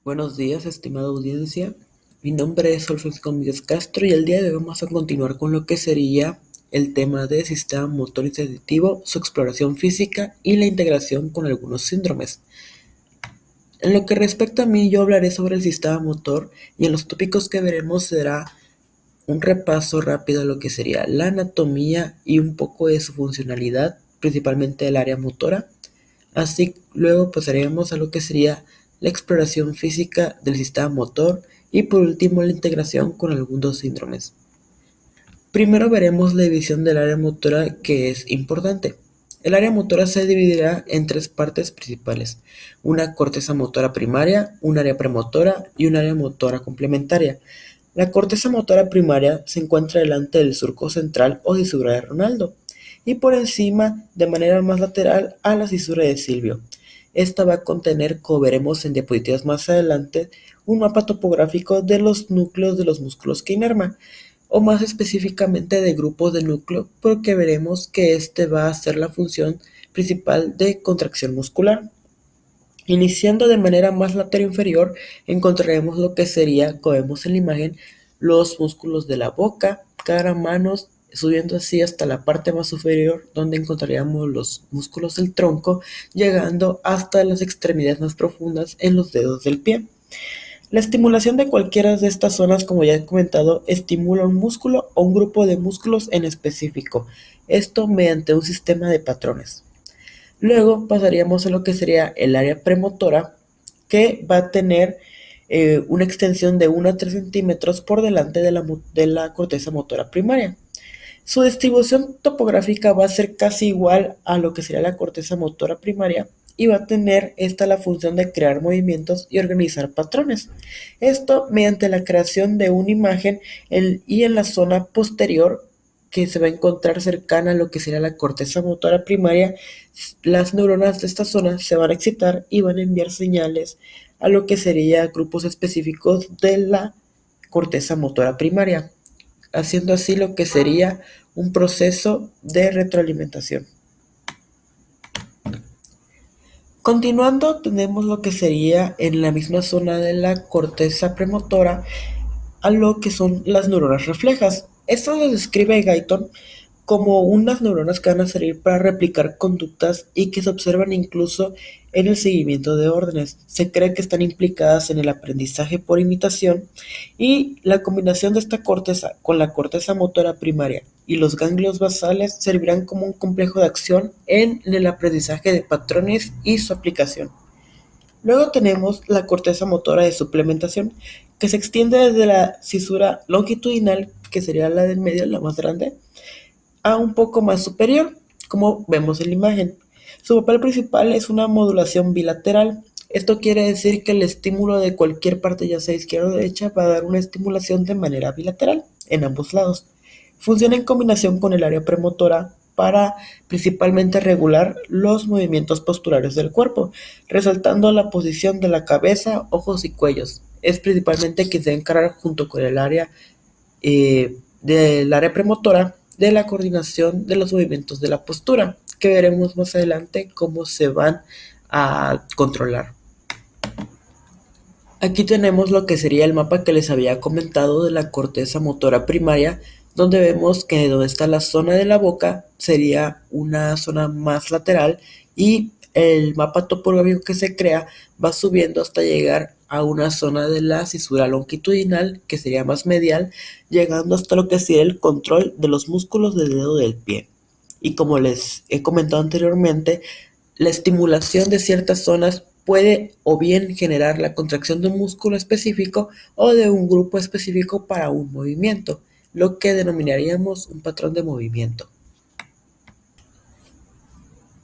Buenos días, estimada audiencia. Mi nombre es Francisco Miguel Castro y el día de hoy vamos a continuar con lo que sería el tema de sistema motor y sensitivo, su exploración física y la integración con algunos síndromes. En lo que respecta a mí, yo hablaré sobre el sistema motor y en los tópicos que veremos será un repaso rápido a lo que sería la anatomía y un poco de su funcionalidad, principalmente el área motora. Así luego pasaremos a lo que sería la exploración física del sistema motor y por último la integración con algunos síndromes. Primero veremos la división del área motora, que es importante. El área motora se dividirá en tres partes principales: una corteza motora primaria, un área premotora y un área motora complementaria. La corteza motora primaria se encuentra delante del surco central o cisura de Ronaldo y por encima, de manera más lateral, a la cisura de Silvio. Esta va a contener, como veremos en diapositivas más adelante, un mapa topográfico de los núcleos de los músculos que inerma, o más específicamente de grupos de núcleo, porque veremos que este va a ser la función principal de contracción muscular. Iniciando de manera más lateral inferior, encontraremos lo que sería, como vemos en la imagen, los músculos de la boca, cara, manos, subiendo así hasta la parte más superior, donde encontraríamos los músculos del tronco, llegando hasta las extremidades más profundas en los dedos del pie. La estimulación de cualquiera de estas zonas, como ya he comentado, estimula un músculo o un grupo de músculos en específico, esto mediante un sistema de patrones. Luego pasaríamos a lo que sería el área premotora, que va a tener una extensión de 1 a 3 centímetros por delante de la corteza motora primaria. Su distribución topográfica va a ser casi igual a lo que sería la corteza motora primaria y va a tener esta la función de crear movimientos y organizar patrones. Esto mediante la creación de una imagen y en la zona posterior que se va a encontrar cercana a lo que sería la corteza motora primaria, las neuronas de esta zona se van a excitar y van a enviar señales a lo que sería grupos específicos de la corteza motora primaria, haciendo así lo que sería un proceso de retroalimentación. Continuando, tenemos lo que sería en la misma zona de la corteza premotora a lo que son las neuronas reflejas. Esto lo describe Guyton como unas neuronas que van a servir para replicar conductas y que se observan incluso en el seguimiento de órdenes. Se cree que están implicadas en el aprendizaje por imitación y la combinación de esta corteza con la corteza motora primaria y los ganglios basales servirán como un complejo de acción en el aprendizaje de patrones y su aplicación. Luego tenemos la corteza motora de suplementación, que se extiende desde la cisura longitudinal, que sería la del medio, la más grande, a un poco más superior, como vemos en la imagen. Su papel principal es una modulación bilateral. Esto quiere decir que el estímulo de cualquier parte, ya sea izquierda o derecha, va a dar una estimulación de manera bilateral en ambos lados. Funciona en combinación con el área premotora para principalmente regular los movimientos posturales del cuerpo, resaltando la posición de la cabeza, ojos y cuellos. Es principalmente quien se encarga junto con el área del área premotora de la coordinación de los movimientos de la postura, que veremos más adelante cómo se van a controlar. Aquí tenemos lo que sería el mapa que les había comentado de la corteza motora primaria, donde vemos que donde está la zona de la boca sería una zona más lateral y el mapa topográfico que se crea va subiendo hasta llegar a una zona de la cisura longitudinal que sería más medial, llegando hasta lo que sería el control de los músculos del dedo del pie. Y como les he comentado anteriormente, la estimulación de ciertas zonas puede o bien generar la contracción de un músculo específico o de un grupo específico para un movimiento, lo que denominaríamos un patrón de movimiento.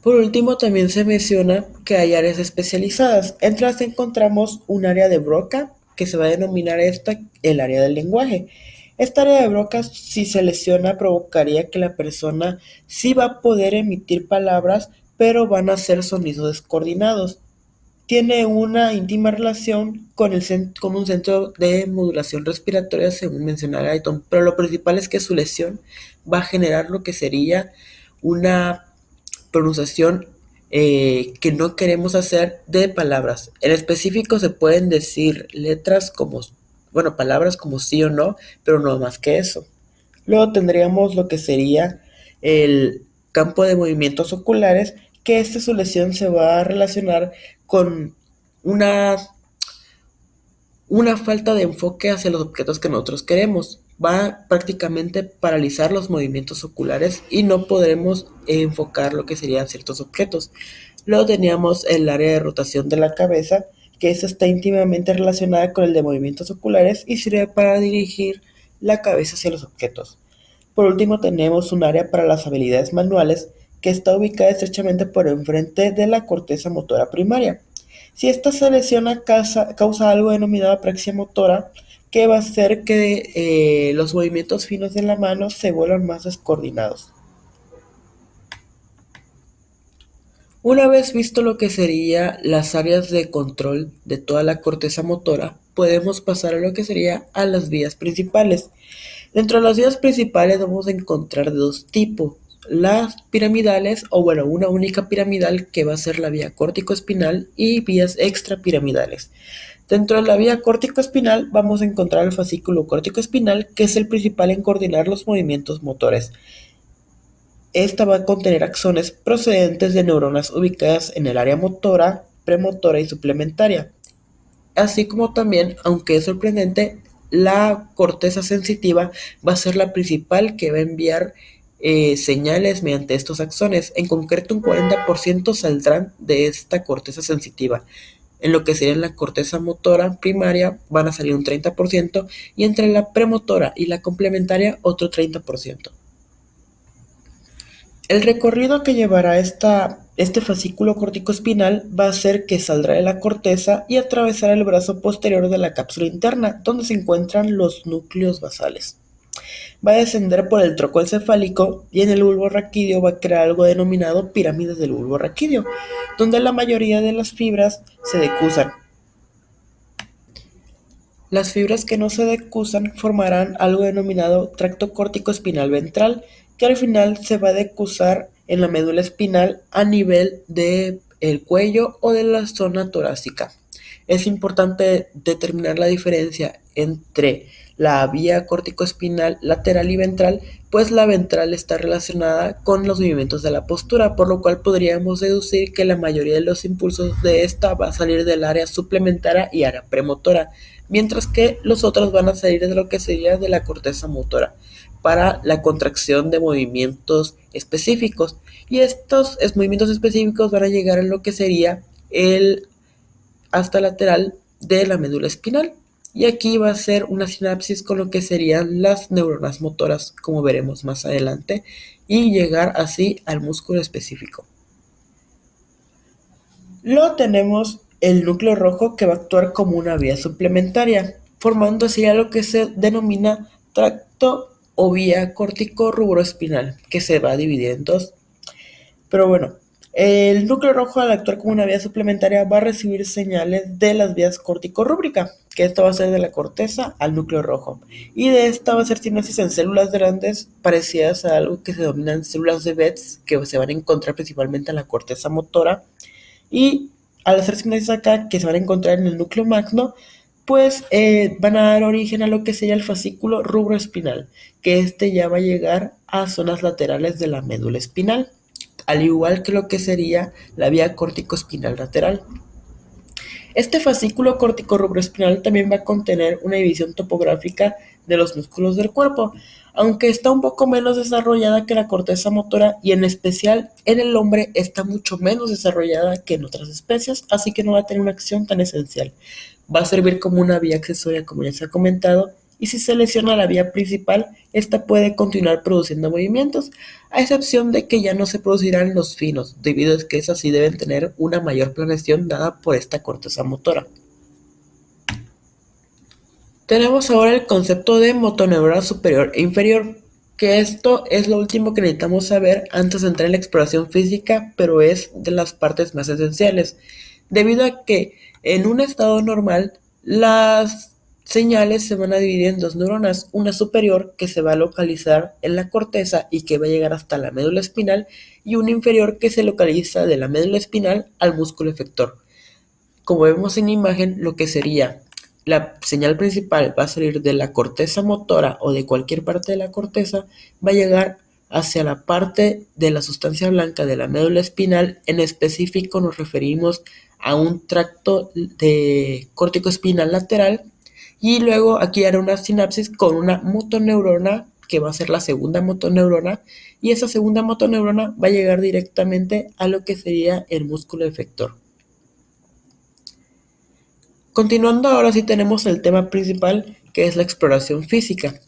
Por último, también se menciona que hay áreas especializadas. Entre las encontramos un área de Broca, que se va a denominar esta el área del lenguaje. Esta área de Broca, si se lesiona, provocaría que la persona sí va a poder emitir palabras, pero van a ser sonidos descoordinados. Tiene una íntima relación con un centro de modulación respiratoria, según mencionaba Guyton, pero lo principal es que su lesión va a generar lo que sería una pronunciación que no queremos hacer de palabras. En específico se pueden decir letras como, bueno, palabras como sí o no, pero no más que eso. Luego tendríamos lo que sería el campo de movimientos oculares, que su lesión se va a relacionar con una falta de enfoque hacia los objetos que nosotros queremos. Va a prácticamente paralizar los movimientos oculares y no podremos enfocar lo que serían ciertos objetos. Luego teníamos el área de rotación de la cabeza, que esta está íntimamente relacionada con el de movimientos oculares y sirve para dirigir la cabeza hacia los objetos. Por último tenemos un área para las habilidades manuales, que está ubicada estrechamente por enfrente de la corteza motora primaria. Si esta se lesiona, causa algo denominado apraxia motora, que va a hacer que los movimientos finos de la mano se vuelvan más descoordinados. Una vez visto lo que sería las áreas de control de toda la corteza motora, podemos pasar a lo que sería a las vías principales. Dentro de las vías principales vamos a encontrar de dos tipos: las piramidales, o bueno, una única piramidal que va a ser la vía córtico-espinal, y vías extrapiramidales. Dentro de la vía córtico-espinal vamos a encontrar el fascículo córtico-espinal, que es el principal en coordinar los movimientos motores. Esta va a contener axones procedentes de neuronas ubicadas en el área motora, premotora y suplementaria. Así como también, aunque es sorprendente, la corteza sensitiva va a ser la principal que va a enviar señales mediante estos axones. En concreto, un 40% saldrán de esta corteza sensitiva. En lo que sería la corteza motora primaria van a salir un 30%, y entre la premotora y la complementaria otro 30%. El recorrido que llevará este fascículo corticoespinal va a ser que saldrá de la corteza y atravesará el brazo posterior de la cápsula interna, donde se encuentran los núcleos basales. Va a descender por el tronco encefálico y en el bulbo raquídeo va a crear algo denominado pirámides del bulbo raquídeo, donde la mayoría de las fibras se decusan. Las fibras que no se decusan formarán algo denominado tracto córtico-espinal ventral, que al final se va a decusar en la médula espinal a nivel del cuello o de la zona torácica. Es importante determinar la diferencia entre la vía córtico-espinal lateral y ventral, pues la ventral está relacionada con los movimientos de la postura, por lo cual podríamos deducir que la mayoría de los impulsos de esta va a salir del área suplementaria y área premotora, mientras que los otros van a salir de lo que sería de la corteza motora para la contracción de movimientos específicos, y estos movimientos específicos van a llegar a lo que sería el hasta lateral de la médula espinal, y aquí va a ser una sinapsis con lo que serían las neuronas motoras, como veremos más adelante, y llegar así al músculo específico. Luego tenemos el núcleo rojo, que va a actuar como una vía suplementaria, formando así a lo que se denomina tracto o vía córtico-rubroespinal, que se va a dividir en dos. Pero bueno, el núcleo rojo, al actuar como una vía suplementaria, va a recibir señales de las vías córtico-rúbrica, que esto va a ser de la corteza al núcleo rojo, y de esta va a ser sinapsis en células grandes parecidas a algo que se denominan células de Betz, que se van a encontrar principalmente en la corteza motora, y al hacer sinapsis acá, que se van a encontrar en el núcleo magno, pues van a dar origen a lo que sería el fascículo rubroespinal, que ya va a llegar a zonas laterales de la médula espinal, al igual que lo que sería la vía córtico-espinal lateral. Este fascículo córtico-rubroespinal también va a contener una división topográfica de los músculos del cuerpo, aunque está un poco menos desarrollada que la corteza motora, y en especial en el hombre está mucho menos desarrollada que en otras especies, así que no va a tener una acción tan esencial. Va a servir como una vía accesoria, como ya se ha comentado, y si se lesiona la vía principal, esta puede continuar produciendo movimientos, a excepción de que ya no se producirán los finos, debido a que esas sí deben tener una mayor planeación dada por esta corteza motora. Tenemos ahora el concepto de motoneural superior e inferior, que esto es lo último que necesitamos saber antes de entrar en la exploración física, pero es de las partes más esenciales, debido a que en un estado normal señales se van a dividir en dos neuronas, una superior que se va a localizar en la corteza y que va a llegar hasta la médula espinal, y una inferior que se localiza de la médula espinal al músculo efector. Como vemos en imagen, lo que sería la señal principal va a salir de la corteza motora o de cualquier parte de la corteza, va a llegar hacia la parte de la sustancia blanca de la médula espinal. En específico nos referimos a un tracto de córtico espinal lateral, y luego aquí hará una sinapsis con una motoneurona que va a ser la segunda motoneurona, y esa segunda motoneurona va a llegar directamente a lo que sería el músculo efector. Continuando, ahora sí tenemos el tema principal, que es la exploración física.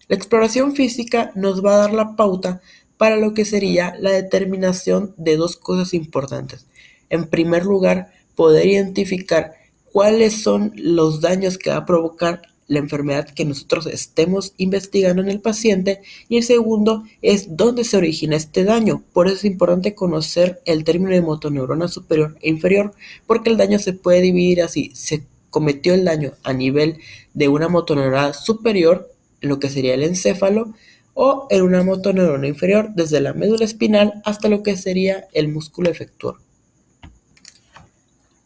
La exploración física nos va a dar la pauta para lo que sería la determinación de dos cosas importantes. En primer lugar, poder identificar cuáles son los daños que va a provocar la enfermedad que nosotros estemos investigando en el paciente, y el segundo es dónde se origina este daño. Por eso es importante conocer el término de motoneurona superior e inferior, porque el daño se puede dividir así: se cometió el daño a nivel de una motoneurona superior, lo que sería el encéfalo, o en una motoneurona inferior, desde la médula espinal hasta lo que sería el músculo efector.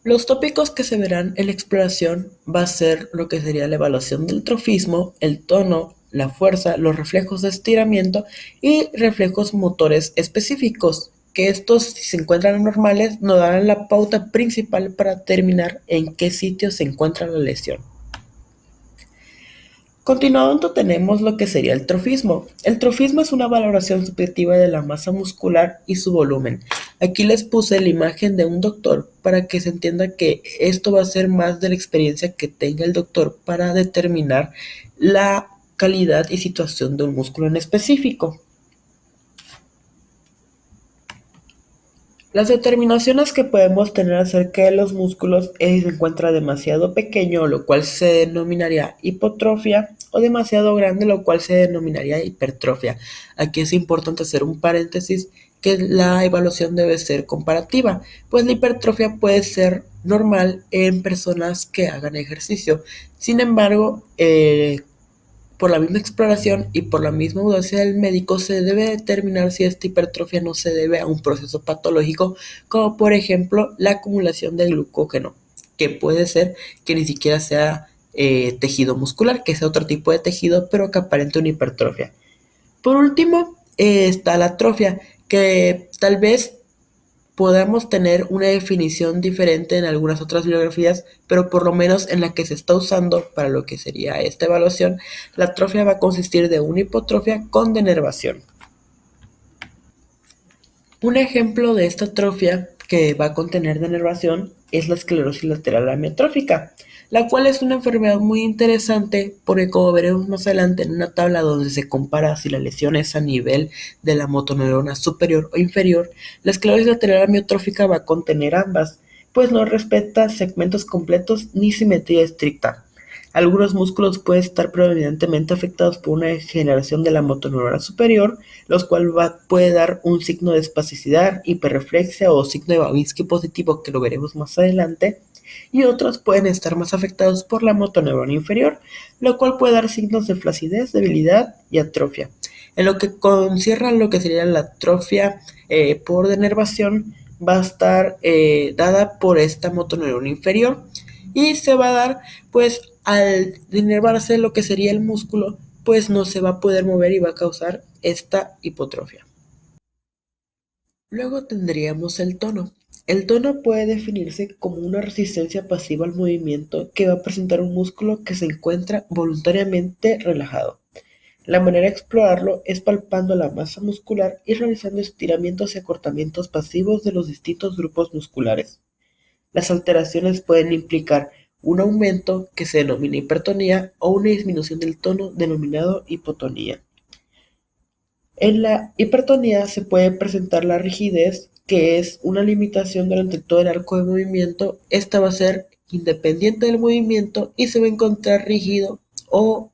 Los tópicos que se verán en la exploración va a ser lo que sería la evaluación del trofismo, el tono, la fuerza, los reflejos de estiramiento y reflejos motores específicos, que estos, si se encuentran anormales, nos darán la pauta principal para determinar en qué sitio se encuentra la lesión. Continuando, tenemos lo que sería el trofismo. El trofismo es una valoración subjetiva de la masa muscular y su volumen. Aquí les puse la imagen de un doctor para que se entienda que esto va a ser más de la experiencia que tenga el doctor para determinar la calidad y situación de un músculo en específico. Las determinaciones que podemos tener acerca de los músculos es si se encuentra demasiado pequeño, lo cual se denominaría hipotrofia, o demasiado grande, lo cual se denominaría hipertrofia. Aquí es importante hacer un paréntesis, que la evaluación debe ser comparativa, pues la hipertrofia puede ser normal en personas que hagan ejercicio. Sin embargo, por la misma exploración y por la misma audacia del médico, se debe determinar si esta hipertrofia no se debe a un proceso patológico, como por ejemplo la acumulación de glucógeno, que puede ser que ni siquiera sea tejido muscular, que sea otro tipo de tejido, pero que aparente una hipertrofia. Por último, está la atrofia, que tal vez podamos tener una definición diferente en algunas otras bibliografías, pero por lo menos en la que se está usando para lo que sería esta evaluación, la atrofia va a consistir de una hipotrofia con denervación. Un ejemplo de esta atrofia que va a contener denervación es la esclerosis lateral amiotrófica, la cual es una enfermedad muy interesante porque, como veremos más adelante en una tabla donde se compara si la lesión es a nivel de la motoneurona superior o inferior, la esclerosis lateral amiotrófica va a contener ambas, pues no respeta segmentos completos ni simetría estricta. Algunos músculos pueden estar predominantemente afectados por una degeneración de la motoneurona superior, los cuales puede dar un signo de espasticidad, hiperreflexia o signo de Babinski positivo, que lo veremos más adelante, y otros pueden estar más afectados por la motoneurona inferior, lo cual puede dar signos de flacidez, debilidad y atrofia. En lo que concierne a lo que sería la atrofia por denervación, va a estar dada por esta motoneurona inferior, y se va a dar pues al denervarse lo que sería el músculo, pues no se va a poder mover y va a causar esta hipotrofia. Luego tendríamos el tono. El tono puede definirse como una resistencia pasiva al movimiento que va a presentar un músculo que se encuentra voluntariamente relajado. La manera de explorarlo es palpando la masa muscular y realizando estiramientos y acortamientos pasivos de los distintos grupos musculares. Las alteraciones pueden implicar un aumento, que se denomina hipertonía, o una disminución del tono, denominado hipotonía. En la hipertonía se puede presentar la rigidez, que es una limitación durante todo el arco de movimiento. Esta va a ser independiente del movimiento y se va a encontrar rígido o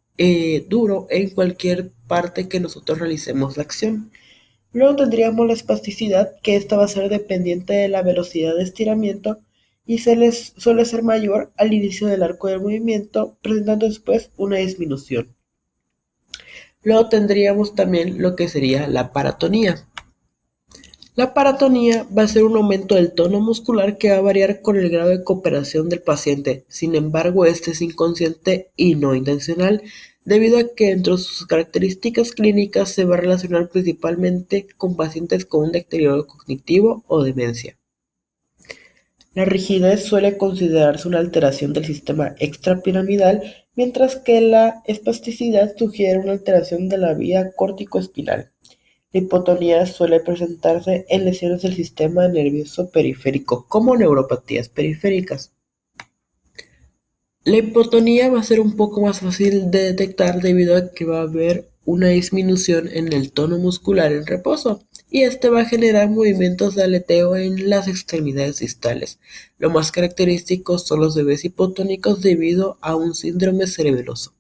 duro en cualquier parte que nosotros realicemos la acción. Luego tendríamos la espasticidad, que esta va a ser dependiente de la velocidad de estiramiento, y suele ser mayor al inicio del arco del movimiento, presentando después una disminución. Luego tendríamos también lo que sería la paratonía. La paratonía va a ser un aumento del tono muscular que va a variar con el grado de cooperación del paciente. Sin embargo, este es inconsciente y no intencional, debido a que entre sus características clínicas se va a relacionar principalmente con pacientes con un deterioro cognitivo o demencia. La rigidez suele considerarse una alteración del sistema extrapiramidal, mientras que la espasticidad sugiere una alteración de la vía córtico-espinal. La hipotonía suele presentarse en lesiones del sistema nervioso periférico, como neuropatías periféricas. La hipotonía va a ser un poco más fácil de detectar debido a que va a haber una disminución en el tono muscular en reposo, y este va a generar movimientos de aleteo en las extremidades distales. Lo más característico son los bebés hipotónicos debido a un síndrome cerebeloso.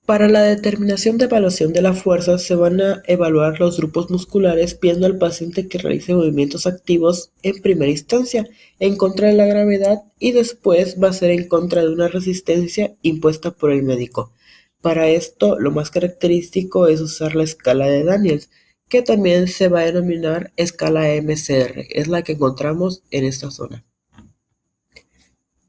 Para la determinación de evaluación de la fuerza se van a evaluar los grupos musculares pidiendo al paciente que realice movimientos activos en primera instancia en contra de la gravedad y después va a ser en contra de una resistencia impuesta por el médico. Para esto lo más característico es usar la escala de Daniels, que también se va a denominar escala MCR, es la que encontramos en esta zona.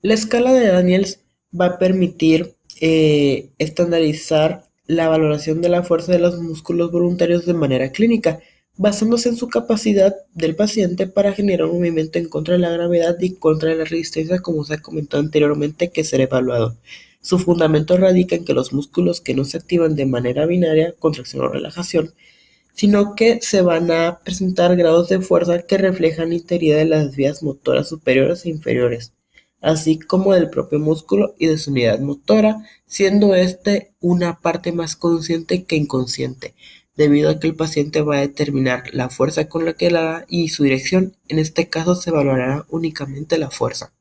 La escala de Daniels va a permitir estandarizar la valoración de la fuerza de los músculos voluntarios de manera clínica, basándose en su capacidad del paciente para generar un movimiento en contra de la gravedad y contra la resistencia, como se ha comentado anteriormente, que será evaluado. Su fundamento radica en que los músculos que no se activan de manera binaria, contracción o relajación, sino que se van a presentar grados de fuerza que reflejan la integridad de las vías motoras superiores e inferiores, así como del propio músculo y de su unidad motora, siendo este una parte más consciente que inconsciente, debido a que el paciente va a determinar la fuerza con la que la da y su dirección. En este caso se valorará únicamente la fuerza.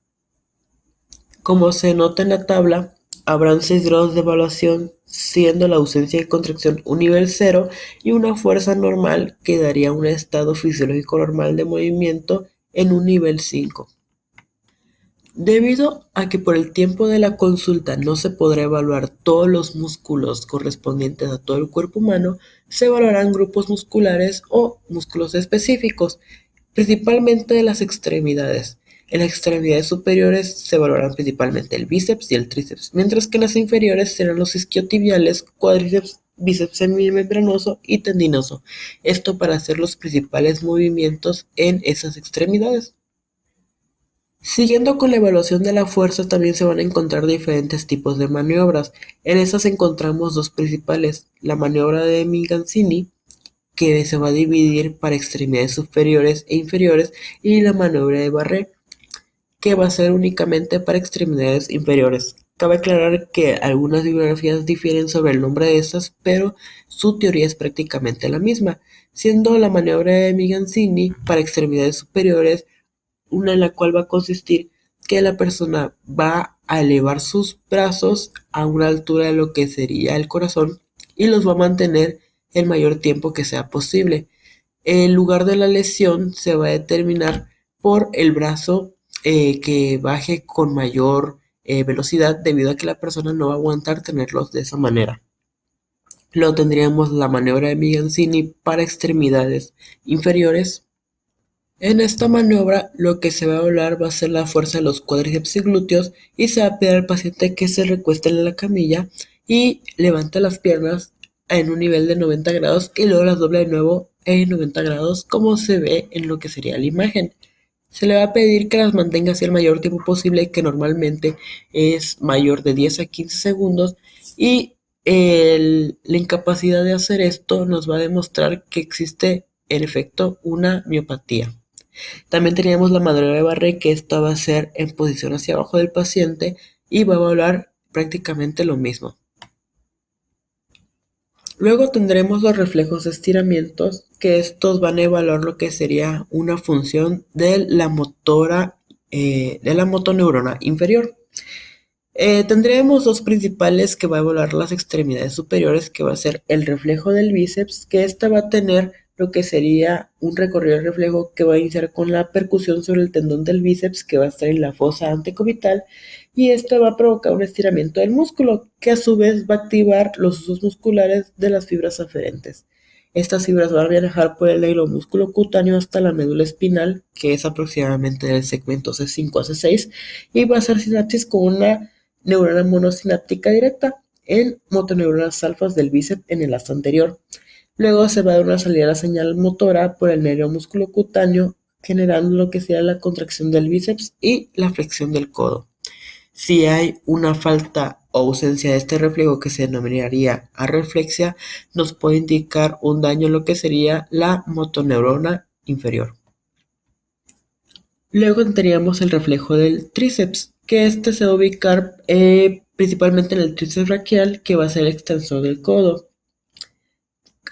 Como se nota en la tabla, habrán 6 grados de evaluación, siendo la ausencia de contracción un nivel 0 y una fuerza normal que daría un estado fisiológico normal de movimiento en un nivel 5. Debido a que por el tiempo de la consulta no se podrá evaluar todos los músculos correspondientes a todo el cuerpo humano, se evaluarán grupos musculares o músculos específicos, principalmente de las extremidades. En las extremidades superiores se evaluarán principalmente el bíceps y el tríceps, mientras que en las inferiores serán los isquiotibiales, cuádriceps, bíceps semimembranoso y tendinoso. Esto para hacer los principales movimientos en esas extremidades. Siguiendo con la evaluación de la fuerza, también se van a encontrar diferentes tipos de maniobras. En estas encontramos dos principales: la maniobra de Mingazzini, que se va a dividir para extremidades superiores e inferiores, y la maniobra de Barré, que va a ser únicamente para extremidades inferiores. Cabe aclarar que algunas bibliografías difieren sobre el nombre de estas, pero su teoría es prácticamente la misma, siendo la maniobra de Mingazzini para extremidades superiores una en la cual va a consistir que la persona va a elevar sus brazos a una altura de lo que sería el corazón y los va a mantener el mayor tiempo que sea posible. El lugar de la lesión se va a determinar por el brazo que baje con mayor velocidad, debido a que la persona no va a aguantar tenerlos de esa manera. Luego tendríamos la maniobra de Mingazzini para extremidades inferiores. En esta maniobra lo que se va a evaluar va a ser la fuerza de los cuádriceps y glúteos, y se va a pedir al paciente que se recueste en la camilla y levante las piernas en un nivel de 90 grados y luego las doble de nuevo en 90 grados, como se ve en lo que sería la imagen. Se le va a pedir que las mantenga así el mayor tiempo posible, que normalmente es mayor de 10 a 15 segundos, y la incapacidad de hacer esto nos va a demostrar que existe en efecto una miopatía. También teníamos la maniobra de Barré, que esta va a ser en posición hacia abajo del paciente y va a evaluar prácticamente lo mismo. Luego tendremos los reflejos de estiramientos, que estos van a evaluar lo que sería una función de la motoneurona inferior. Tendremos dos principales que va a evaluar las extremidades superiores, que va a ser el reflejo del bíceps, que esta va a tener lo que sería un recorrido del reflejo que va a iniciar con la percusión sobre el tendón del bíceps que va a estar en la fosa antecubital, y esto va a provocar un estiramiento del músculo que a su vez va a activar los usos musculares de las fibras aferentes. Estas fibras van a viajar por el neuromúsculo cutáneo hasta la médula espinal, que es aproximadamente del segmento C5 a C6, y va a hacer sinapsis con una neurona monosináptica directa en motoneuronas alfas del bíceps en el asta anterior. Luego se va a dar una salida a la señal motora por el neuromúsculo cutáneo, generando lo que sería la contracción del bíceps y la flexión del codo. Si hay una falta o ausencia de este reflejo que se denominaría arreflexia, nos puede indicar un daño en lo que sería la motoneurona inferior. Luego tendríamos el reflejo del tríceps, que este se va a ubicar principalmente en el tríceps braquial, que va a ser el extensor del codo.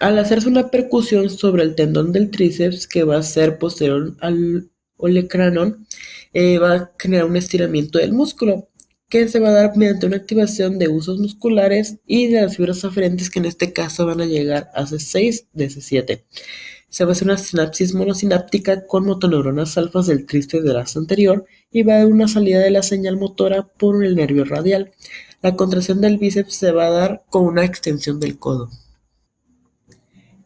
Al hacerse una percusión sobre el tendón del tríceps, que va a ser posterior al olecranon, va a generar un estiramiento del músculo, que se va a dar mediante una activación de usos musculares y de las fibras aferentes, que en este caso van a llegar a C6 de C7. Se va a hacer una sinapsis monosináptica con motoneuronas alfas del tríceps del asta anterior y va a dar una salida de la señal motora por el nervio radial. La contracción del bíceps se va a dar con una extensión del codo.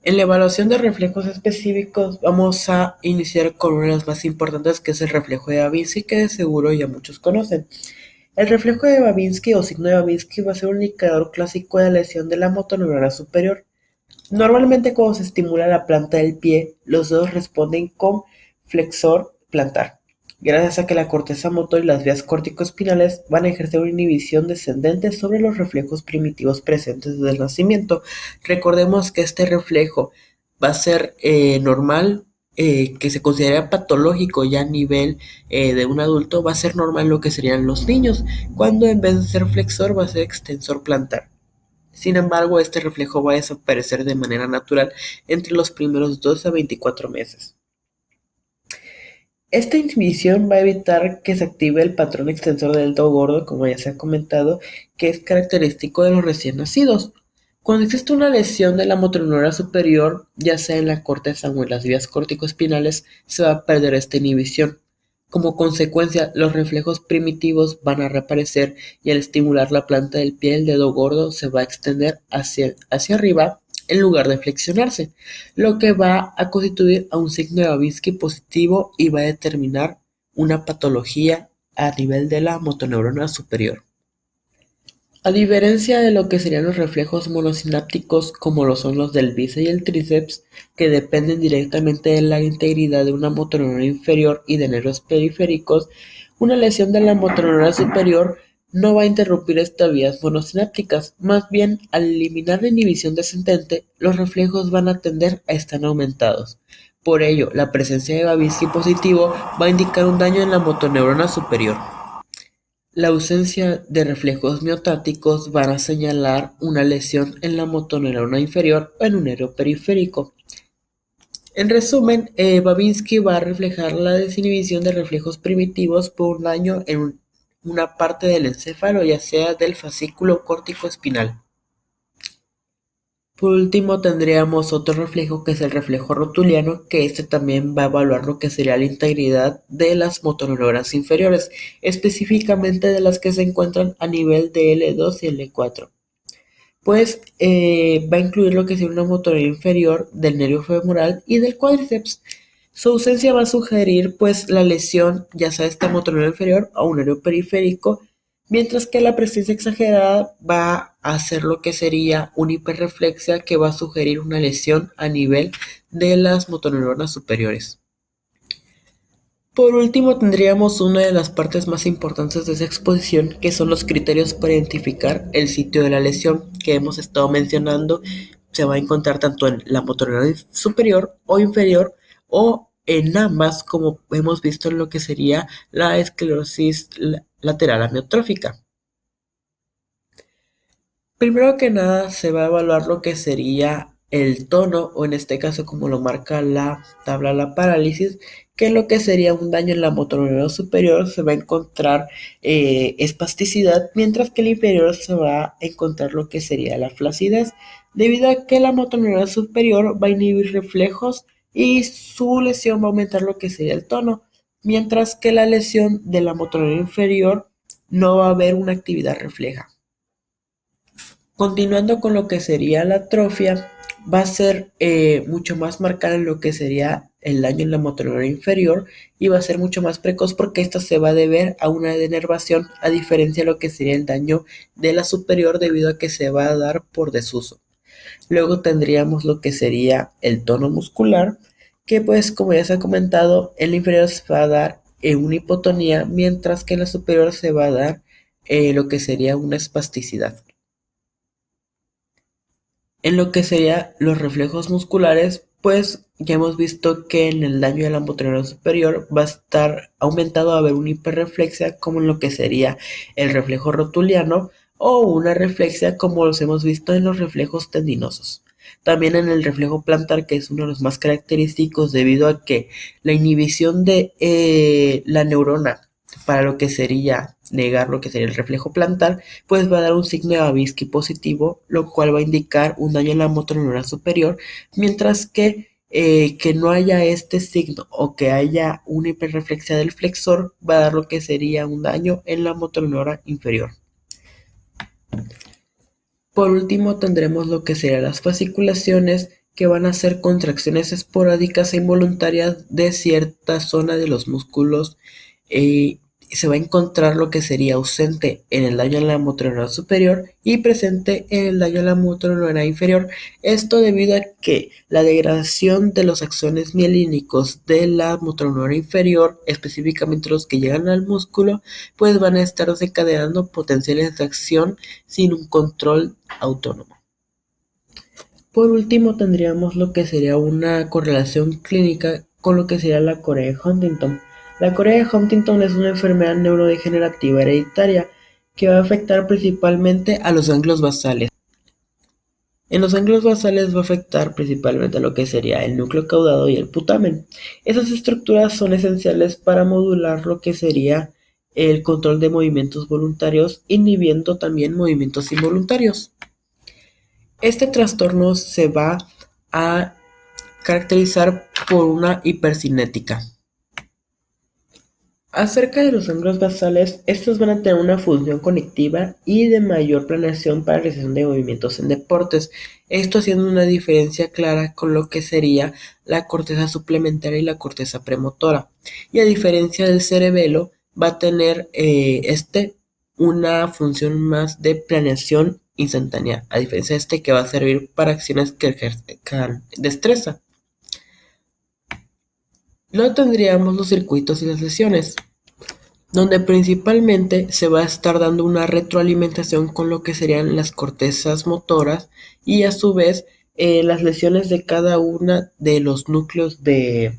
En la evaluación de reflejos específicos vamos a iniciar con una de las más importantes, que es el reflejo de Babinski, que de seguro ya muchos conocen. El reflejo de Babinski o signo de Babinski va a ser un indicador clásico de lesión de la motoneurona superior. Normalmente cuando se estimula la planta del pie, los dedos responden con flexor plantar, gracias a que la corteza motor y las vías corticoespinales van a ejercer una inhibición descendente sobre los reflejos primitivos presentes desde el nacimiento. Recordemos que este reflejo va a ser normal, que se considera patológico ya a nivel de un adulto, va a ser normal lo que serían los niños, cuando en vez de ser flexor va a ser extensor plantar. Sin embargo, este reflejo va a desaparecer de manera natural entre los primeros 12 a 24 meses. Esta inhibición va a evitar que se active el patrón extensor del dedo gordo, como ya se ha comentado, que es característico de los recién nacidos. Cuando existe una lesión de la motoneurona superior, ya sea en la corteza o en las vías corticoespinales, se va a perder esta inhibición. Como consecuencia, los reflejos primitivos van a reaparecer, y al estimular la planta del pie, el dedo gordo se va a extender hacia arriba en lugar de flexionarse, lo que va a constituir a un signo de Babinski positivo y va a determinar una patología a nivel de la motoneurona superior. A diferencia de lo que serían los reflejos monosinápticos, como lo son los del bíceps y el tríceps, que dependen directamente de la integridad de una motoneurona inferior y de nervios periféricos, una lesión de la motoneurona superior no va a interrumpir estas vías monosinápticas. Más bien, al eliminar la inhibición descendente, los reflejos van a tender a estar aumentados. Por ello, la presencia de Babinski positivo va a indicar un daño en la motoneurona superior. La ausencia de reflejos miotáticos van a señalar una lesión en la motoneurona inferior o en un nervio periférico. En resumen, Babinski va a reflejar la desinhibición de reflejos primitivos por un daño en una parte del encéfalo, ya sea del fascículo córtico-espinal. Por último, tendríamos otro reflejo, que es el reflejo rotuliano, que este también va a evaluar lo que sería la integridad de las motoneuronas inferiores, específicamente de las que se encuentran a nivel de L2 y L4. Pues va a incluir lo que sería una motoneurona inferior del nervio femoral y del cuádriceps. Su ausencia va a sugerir pues la lesión, ya sea esta motoneurona inferior o un nervio periférico, mientras que la presencia exagerada va a hacer lo que sería una hiperreflexia, que va a sugerir una lesión a nivel de las motoneuronas superiores. Por último, tendríamos una de las partes más importantes de esa exposición, que son los criterios para identificar el sitio de la lesión, que hemos estado mencionando. Se va a encontrar tanto en la motoneurona superior o inferior, o en ambas, como hemos visto en lo que sería la esclerosis lateral amiotrófica. Primero que nada, se va a evaluar lo que sería el tono, o en este caso como lo marca la tabla la parálisis, que lo que sería un daño en la motoneural superior se va a encontrar espasticidad, mientras que el inferior se va a encontrar lo que sería la flacidez, debido a que la motoneural superior va a inhibir reflejos y su lesión va a aumentar lo que sería el tono, mientras que la lesión de la motoneural inferior no va a haber una actividad refleja. Continuando con lo que sería la atrofia, va a ser mucho más marcada en lo que sería el daño en la motoneural inferior y va a ser mucho más precoz porque esto se va a deber a una denervación, a diferencia de lo que sería el daño de la superior debido a que se va a dar por desuso. Luego tendríamos lo que sería el tono muscular, que pues como ya se ha comentado, en la inferior se va a dar una hipotonía, mientras que en la superior se va a dar lo que sería una espasticidad. En lo que sería los reflejos musculares, pues ya hemos visto que en el daño de la motoneural superior va a estar aumentado a haber una hiperreflexia, como en lo que sería el reflejo rotuliano, o una reflexia como los hemos visto en los reflejos tendinosos. También en el reflejo plantar, que es uno de los más característicos debido a que la inhibición de la neurona para lo que sería negar lo que sería el reflejo plantar, pues va a dar un signo de Babinski positivo, lo cual va a indicar un daño en la motoneural superior, mientras que no haya este signo o que haya una hiperreflexia del flexor, va a dar lo que sería un daño en la motoneural inferior. Por último, tendremos lo que serían las fasciculaciones, que van a ser contracciones esporádicas e involuntarias de cierta zona de los músculos. eh, Se va a encontrar lo que sería ausente en el daño a la motoneural superior y presente en el daño a la motoneural inferior. Esto debido a que la degradación de los axones mielínicos de la motoneural inferior, específicamente los que llegan al músculo, pues van a estar desencadenando potenciales de acción sin un control autónomo. Por último, tendríamos lo que sería una correlación clínica con lo que sería la Corea de Huntington. La Corea de Huntington es una enfermedad neurodegenerativa hereditaria que va a afectar principalmente a los ganglios basales. En los ganglios basales va a afectar principalmente a lo que sería el núcleo caudado y el putamen. Esas estructuras son esenciales para modular lo que sería el control de movimientos voluntarios, inhibiendo también movimientos involuntarios. Este trastorno se va a caracterizar por una hipercinética. Acerca de los ganglios basales, estos van a tener una función conectiva y de mayor planeación para la realización de movimientos en deportes, esto haciendo una diferencia clara con lo que sería la corteza suplementaria y la corteza premotora. Y a diferencia del cerebelo, va a tener una función más de planeación instantánea, a diferencia de este que va a servir para acciones que ejercen destreza. Luego tendríamos los circuitos y las lesiones, donde principalmente se va a estar dando una retroalimentación con lo que serían las cortezas motoras y a su vez las lesiones de cada una de los núcleos de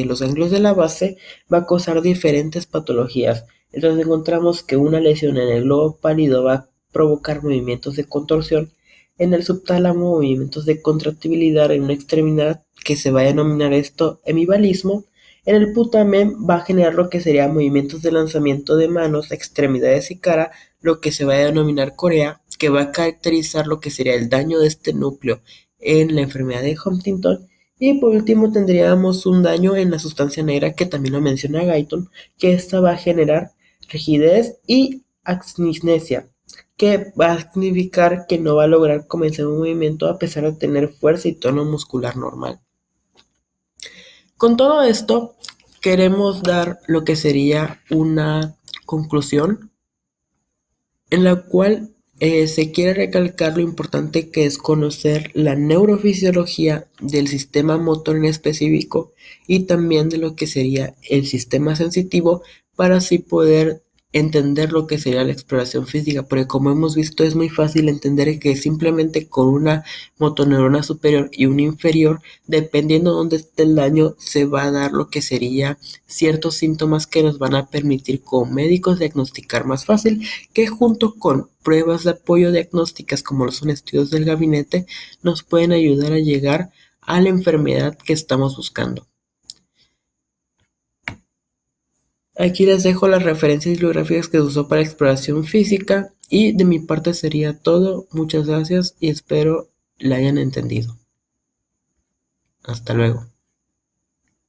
los ganglios de la base va a causar diferentes patologías. Entonces encontramos que una lesión en el globo pálido va a provocar movimientos de contorsión, en el subtálamo movimientos de contractibilidad en una extremidad, que se va a denominar esto hemivalismo. En el putamen va a generar lo que sería movimientos de lanzamiento de manos, extremidades y cara, lo que se va a denominar corea, que va a caracterizar lo que sería el daño de este núcleo en la enfermedad de Huntington. Y por último tendríamos un daño en la sustancia negra, que también lo menciona Guyton, que esta va a generar rigidez y astignesia, que va a significar que no va a lograr comenzar un movimiento a pesar de tener fuerza y tono muscular normal. Con todo esto, queremos dar lo que sería una conclusión en la cual se quiere recalcar lo importante que es conocer la neurofisiología del sistema motor en específico y también de lo que sería el sistema sensitivo, para así poder entender lo que sería la exploración física, porque como hemos visto es muy fácil entender que simplemente con una motoneurona superior y una inferior, dependiendo de dónde esté el daño, se va a dar lo que sería ciertos síntomas que nos van a permitir como médicos diagnosticar más fácil, que junto con pruebas de apoyo diagnósticas como lo son estudios del gabinete, nos pueden ayudar a llegar a la enfermedad que estamos buscando. Aquí les dejo las referencias bibliográficas que se usó para exploración física y de mi parte sería todo. Muchas gracias y espero la hayan entendido. Hasta luego.